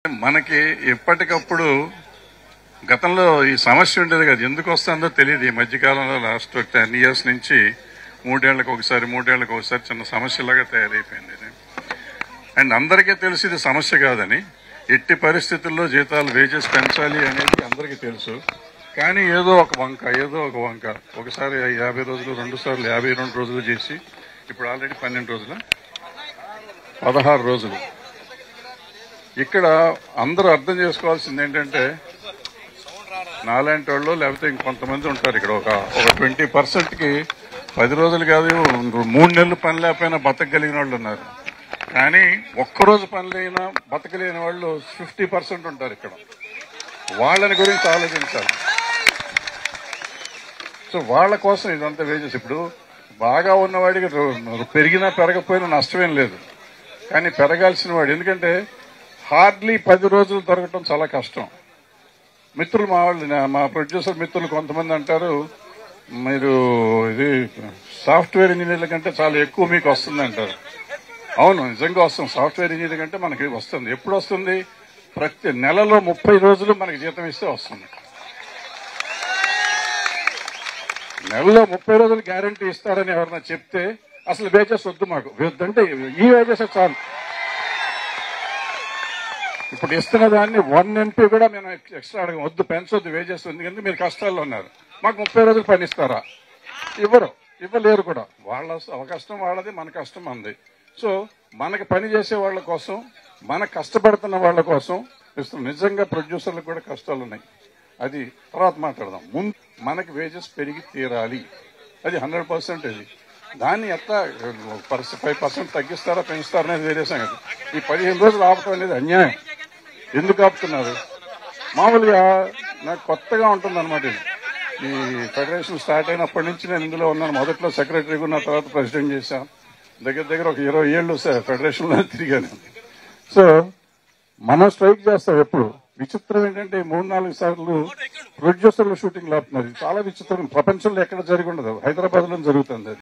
మనకి ఎప్పటికప్పుడు గతంలో ఈ సమస్య ఉండేది కదా, ఎందుకు వస్తుందో తెలియదు. ఈ మధ్యకాలంలో లాస్ట్ 10 years నుంచి 3 ఏళ్లకు ఒకసారి చిన్న సమస్యలాగా తయారైపోయింది. అండ్ అందరికీ తెలుసు ఇది సమస్య కాదని. ఎట్టి పరిస్థితుల్లో జీతాలు వేజెస్ పెంచాలి అనేది అందరికీ తెలుసు. కానీ ఏదో ఒక వంక ఒకసారి 50 రోజులు, 2 సార్లు 52 రోజులు చేసి ఇప్పుడు ఆల్రెడీ 12 రోజులు, 16 రోజులు. ఇక్కడ అందరూ అర్థం చేసుకోవాల్సింది ఏంటంటే, నాలాంటి వాళ్ళు లేకపోతే ఇంకొంతమంది ఉంటారు ఇక్కడ ఒక 20%కి 10 రోజులు కాదు 3 నెలలు పని లేకపోయినా బతకగలిగిన వాళ్ళు ఉన్నారు. కానీ ఒక్కరోజు పని లేనా బతకలేని వాళ్ళు 50% ఉంటారు ఇక్కడ. వాళ్ళని గురించి ఆలోచించాలి. సో వాళ్ళ కోసం ఇదంతా వేజెస్. ఇప్పుడు బాగా ఉన్నవాడికి పెరిగినా పెరగకపోయినా నష్టమేం లేదు, కానీ పెరగాల్సిన వాడు, ఎందుకంటే హార్డ్లీ 10 రోజులు దొరకటం చాలా కష్టం. మిత్రులు మా ప్రొడ్యూసర్ మిత్రులు కొంతమంది అంటారు, మీరు ఇది సాఫ్ట్వేర్ ఇంజనీర్ల కంటే చాలా ఎక్కువ మీకు వస్తుంది అంటారు. అవును, నిజంగా వస్తుంది. సాఫ్ట్వేర్ ఇంజనీర్ కంటే మనకి వస్తుంది. ఎప్పుడు వస్తుంది? ప్రతి నెలలో 30 రోజులు మనకి జీతం ఇస్తే వస్తుంది. నెలలో 30 రోజులు గ్యారంటీ ఇస్తారని ఎవరన్నా చెప్తే అసలు వేజెస్ వద్దు మాకు. వద్దంటే ఈ వేజెస్ చాలు. ఇప్పుడు ఇస్తున్న దాన్ని 1 MP కూడా మేము ఎక్స్ట్రా అడగం. వద్దు, పెంచొద్దు వేజెస్, ఎందుకంటే మీరు కష్టాల్లో ఉన్నారు, మాకు 30 రోజులు పని ఇస్తారా? ఇవ్వలేరు కూడా. వాళ్ళ కష్టం వాళ్ళది, మన కష్టం మనది. సో మనకి పని చేసే వాళ్ళ కోసం, మన కష్టపడుతున్న వాళ్ళ కోసం ఇస్తున్నాం. నిజంగా ప్రొడ్యూసర్లకు కూడా కష్టాలు ఉన్నాయి, అది తర్వాత మాట్లాడదాం. ముందు మనకి వేజెస్ పెరిగి తీరాలి, అది 100%. ఇది దాన్ని ఎట్లా 5% తగ్గిస్తారా పెంచుతారా అనేది వేరే సంగతి. ఈ 15 రోజులు ఆపటం అనేది అన్యాయం. ఎందుకు ఆపుతున్నారు? మామూలుగా నాకు కొత్తగా ఉంటుంది అనమాట. ఈ ఫెడరేషన్ స్టార్ట్ అయినప్పటి నుంచి నేను ఇందులో ఉన్నాను. మొదట్లో సెక్రటరీగా ఉన్న, తర్వాత ప్రెసిడెంట్ చేశాను. దగ్గర ఒక 20 ఏళ్ళు ఫెడరేషన్లో తిరిగాను. సో మనం స్ట్రైక్ చేస్తాం ఎప్పుడు. విచిత్రం ఏంటంటే 3-4 సార్లు ప్రొడ్యూసర్లు షూటింగ్ ఆపుతున్నారు. చాలా విచిత్రం. ప్రపంచంలో ఎక్కడ జరిగి ఉండదు, హైదరాబాద్ లో జరుగుతుంది.